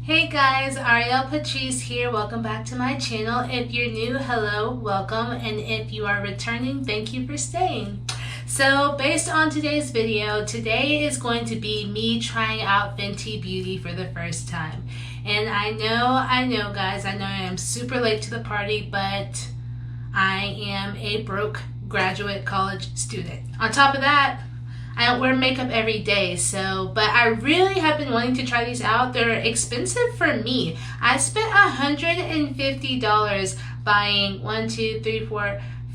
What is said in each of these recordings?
Hey guys, Ariel Patrice here. Welcome back to my channel. If you're new, hello, welcome. And if you are returning, thank you for staying. So based on today's video, today is going to be me trying out Fenty Beauty for the first time. And I know guys, I know I am super late to the party, but I am a broke graduate college student. On top of that, I don't wear makeup every day, but I really have been wanting to try these out. They're expensive for me. I spent $150 buying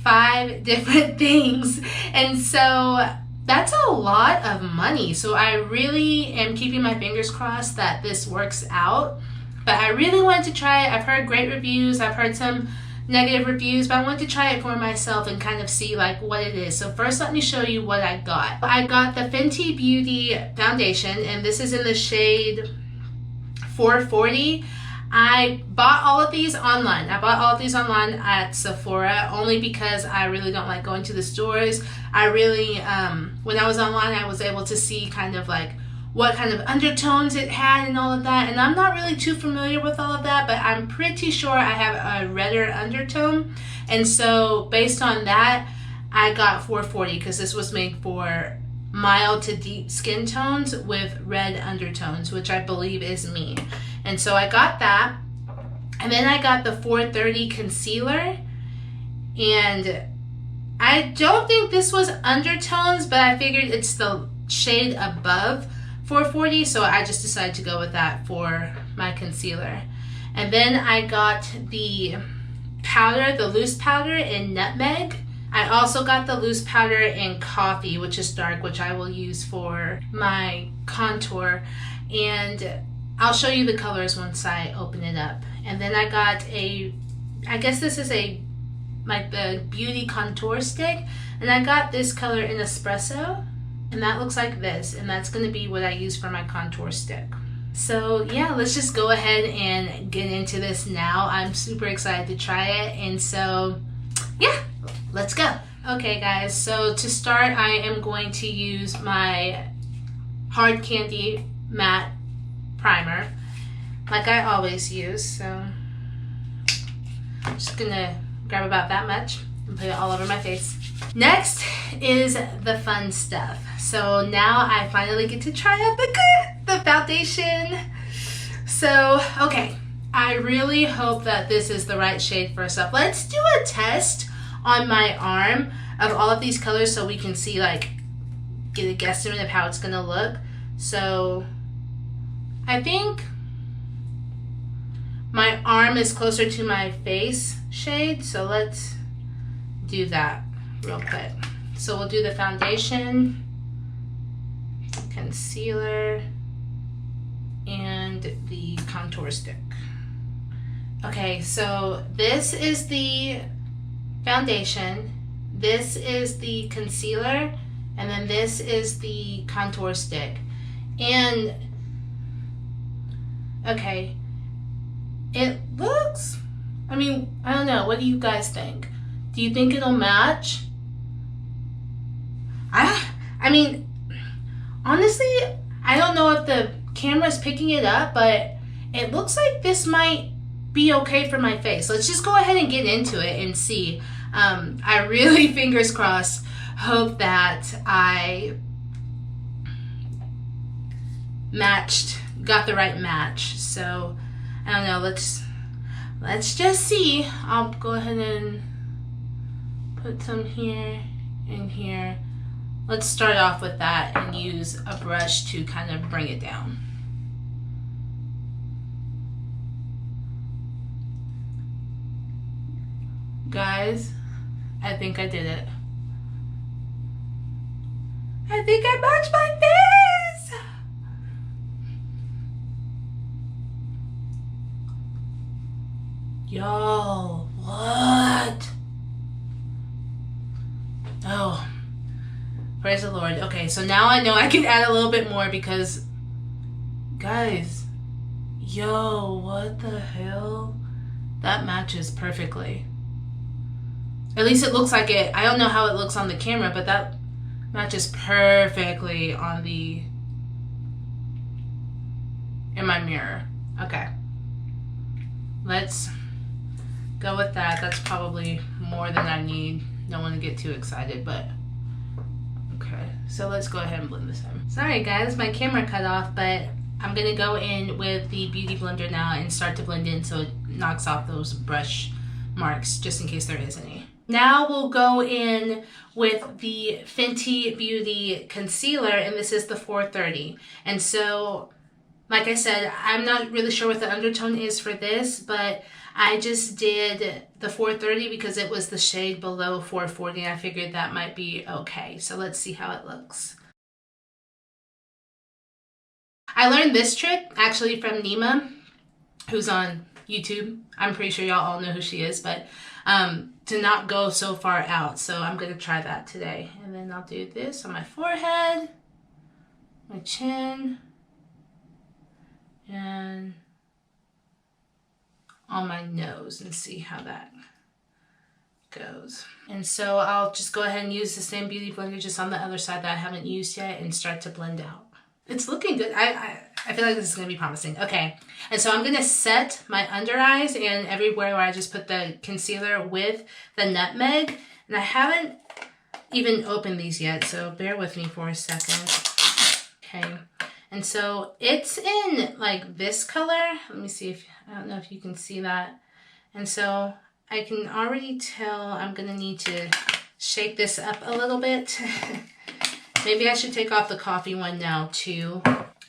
5 different things. And so that's a lot of money. So I really am keeping my fingers crossed that this works out. But I really wanted to try it. I've heard great reviews. I've heard some negative reviews, but I wanted to try it for myself and kind of see like what it is. So first let me show you what I got. I got the Fenty Beauty foundation, and this is in the shade 440. I bought all of these online. I bought all of these online at Sephora only because I really don't like going to the stores. I really, when I was online, I was able to see kind of like what kind of undertones it had and all of that, and I'm not really too familiar with all of that, but I'm pretty sure I have a redder undertone, and so based on that I got 440 because this was made for mild to deep skin tones with red undertones, which I believe is me. And so I got that, and then I got the 430 concealer, and I don't think this was undertones, but I figured it's the shade above 440, so I just decided to go with that for my concealer. And then I got the powder, the loose powder in Nutmeg. I also got the loose powder in Coffee, which is dark, which I will use for my contour. And I'll show you the colors once I open it up. And then I got I guess this is like the beauty contour stick. And I got this color in Espresso. And that looks like this, and that's going to be what I use for my contour stick. So yeah, let's just go ahead and get into this now. I'm super excited to try it, and so yeah, let's go. Okay guys, so to start I am going to use my Hard Candy Matte Primer like I always use. So I'm just gonna grab about that much and put it all over my face. Next is the fun stuff. So now I finally get to try out the foundation. So, okay, I really hope that this is the right shade first up. Let's do a test on my arm of all of these colors so we can see, like, get a guesstimate of how it's gonna look. So, I think my arm is closer to my face shade, so let's do that real quick. So we'll do the foundation, concealer, and the contour stick. Okay, so this is the foundation, this is the concealer, and then this is the contour stick. And okay, it looks, I mean, I don't know, what do you guys think? Do you think it'll match? I mean, honestly, I don't know if the camera's picking it up, but it looks like this might be okay for my face. Let's just go ahead and get into it and see. I really, fingers crossed, hope that I got the right match. So, I don't know, let's just see. I'll go ahead and put some here and here. Let's start off with that and use a brush to kind of bring it down. Guys, I think I did it. I think I matched my face! Yo, what? Oh. Praise the Lord. Okay, so now I know I can add a little bit more because, guys, yo, what the hell? That matches perfectly. At least it looks like it. I don't know how it looks on the camera, but that matches perfectly on in my mirror. Okay. Let's go with that. That's probably more than I need. Don't want to get too excited, but okay. So let's go ahead and blend this in. Sorry guys, my camera cut off, but I'm gonna go in with the Beauty Blender now and start to blend in so it knocks off those brush marks just in case there is any. Now we'll go in with the Fenty Beauty concealer, and this is the 430. And so, like I said, I'm not really sure what the undertone is for this, but I just did the 430 because it was the shade below 440. I figured that might be okay. So let's see how it looks. I learned this trick actually from Nima, who's on YouTube. I'm pretty sure y'all all know who she is, but to not go so far out. So I'm going to try that today. And then I'll do this on my forehead, my chin, and on my nose, and see how that goes. And so I'll just go ahead and use the same Beauty Blender just on the other side that I haven't used yet and start to blend out. It's looking good. I feel like this is going to be promising. Okay, and so I'm going to set my under eyes and everywhere where I just put the concealer with the nutmeg. And I haven't even opened these yet, so bear with me for a second. Okay, and so it's in like this color. Let me see if, I don't know if you can see that. And so I can already tell I'm going to need to shake this up a little bit. Maybe I should take off the coffee one now too.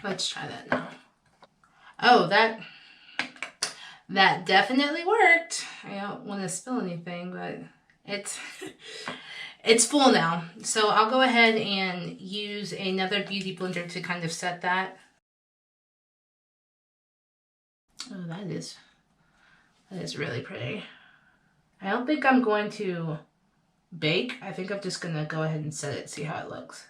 Let's try that now. Oh, that definitely worked. I don't want to spill anything, but it's full now. So I'll go ahead and use another Beauty Blender to kind of set that. Oh, that is really pretty. I don't think I'm going to bake. I think I'm just gonna go ahead and set it, see how it looks.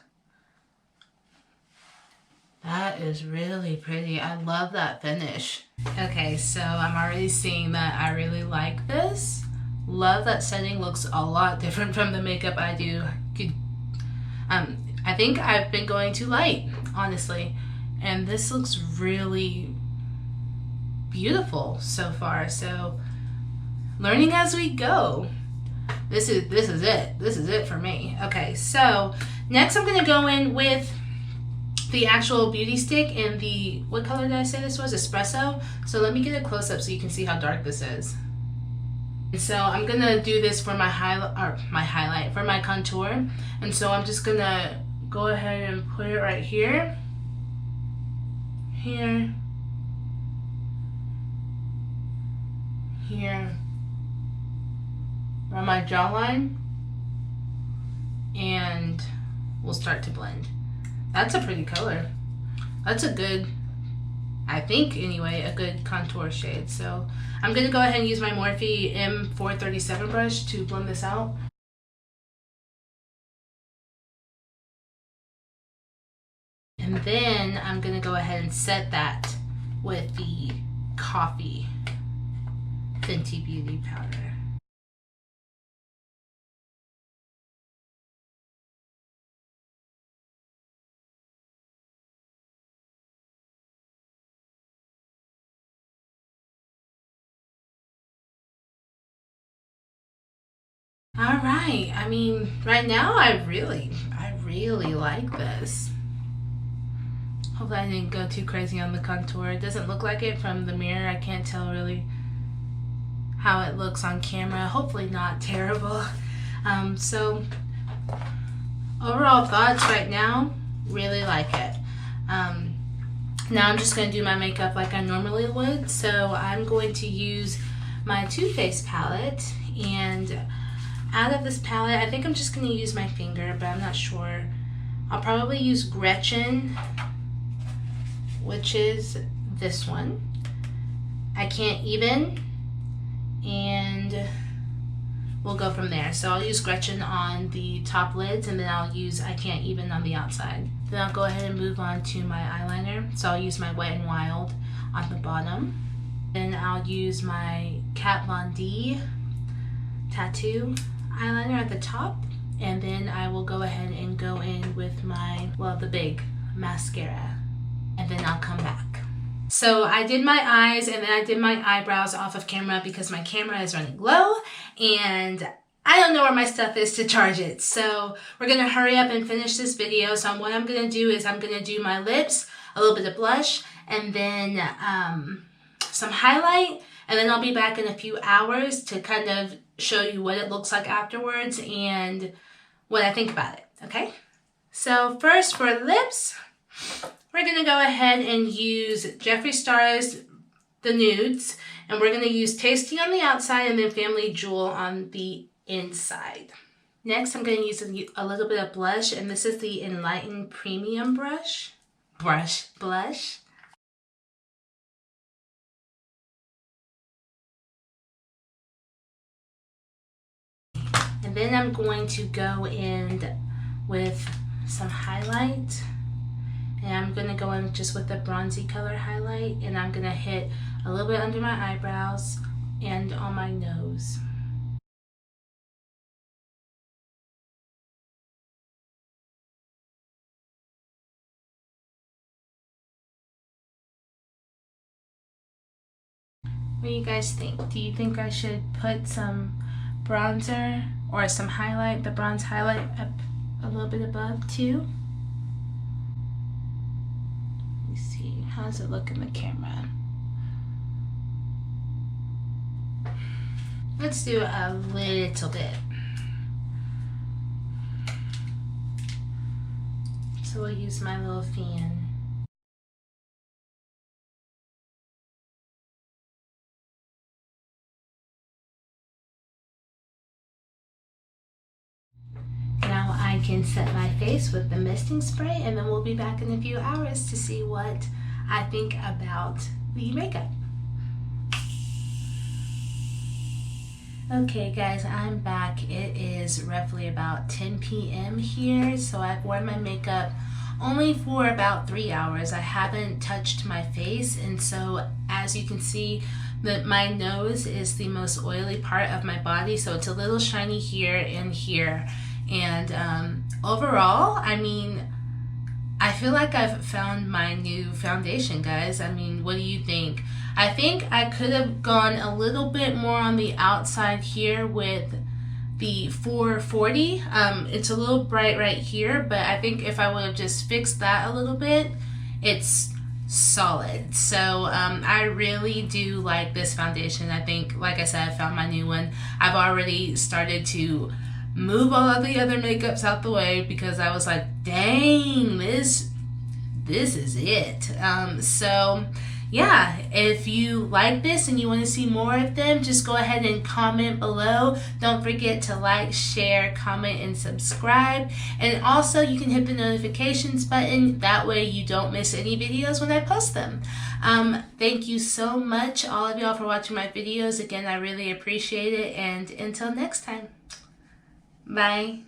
That is really pretty. I love that finish. Okay, so I'm already seeing that I really like this. Love that setting. Looks a lot different from the makeup I do. I think I've been going too light, honestly. And this looks really beautiful so far. So learning as we go. This is it. This is it for me. Okay, so next I'm gonna go in with the actual beauty stick in the, what color did I say this was? Espresso. So let me get a close-up so you can see how dark this is. And so I'm gonna do this for my highlight, for my contour. And so I'm just gonna go ahead and put it right here, here, here, around my jawline, and we'll start to blend. That's a pretty color. That's a good, I think anyway, a good contour shade. So I'm gonna go ahead and use my Morphe M437 brush to blend this out. And then I'm gonna go ahead and set that with the Coffee Fenty Beauty powder. All right, I mean, right now I really like this. Hopefully I didn't go too crazy on the contour. It doesn't look like it from the mirror. I can't tell really how it looks on camera. Hopefully not terrible. So overall thoughts right now, really like it. Now I'm just gonna do my makeup like I normally would. So I'm going to use my Too Faced palette, and out of this palette, I think I'm just going to use my finger, but I'm not sure. I'll probably use Gretchen, which is this one. I Can't Even, and we'll go from there. So I'll use Gretchen on the top lids, and then I'll use I Can't Even on the outside. Then I'll go ahead and move on to my eyeliner. So I'll use my Wet n Wild on the bottom. Then I'll use my Kat Von D tattoo eyeliner at the top, and then I will go ahead and go in with my, well, the big mascara, and then I'll come back. So I did my eyes and then I did my eyebrows off of camera because my camera is running low and I don't know where my stuff is to charge it. So we're going to hurry up and finish this video. So what I'm going to do is I'm going to do my lips, a little bit of blush, and then some highlight. And then I'll be back in a few hours to kind of show you what it looks like afterwards and what I think about it, okay? So first for lips, we're going to go ahead and use Jeffree Star's The Nudes. And we're going to use Tasty on the outside and then Family Jewel on the inside. Next, I'm going to use a little bit of blush. And this is the Enlighten Premium Blush. And then I'm going to go in with some highlight. And I'm going to go in just with the bronzy color highlight. And I'm going to hit a little bit under my eyebrows and on my nose. What do you guys think? Do you think I should put some bronzer or some highlight, the bronze highlight up a little bit above too? Let me see, how does it look in the camera? Let's do a little bit. So we'll use my little fan. Now I can set my face with the misting spray and then we'll be back in a few hours to see what I think about the makeup. Okay guys, I'm back. It is roughly about 10 p.m. here, so I've worn my makeup only for about 3 hours. I haven't touched my face, and so as you can see, my nose is the most oily part of my body, so it's a little shiny here and here. And overall, I mean, I feel like I've found my new foundation, guys. I mean, what do you think? I think I could have gone a little bit more on the outside here with the 440. It's a little bright right here, but I think if I would have just fixed that a little bit, it's solid. So I really do like this foundation. I think, like I said, I found my new one. I've already started to move all of the other makeups out the way because I was like, dang, this is it. So yeah, if you like this and you want to see more of them, just go ahead and comment below. Don't forget to like, share, comment, and subscribe. And also you can hit the notifications button. That way you don't miss any videos when I post them. Thank you so much, all of y'all, for watching my videos. Again, I really appreciate it. And until next time. Bye.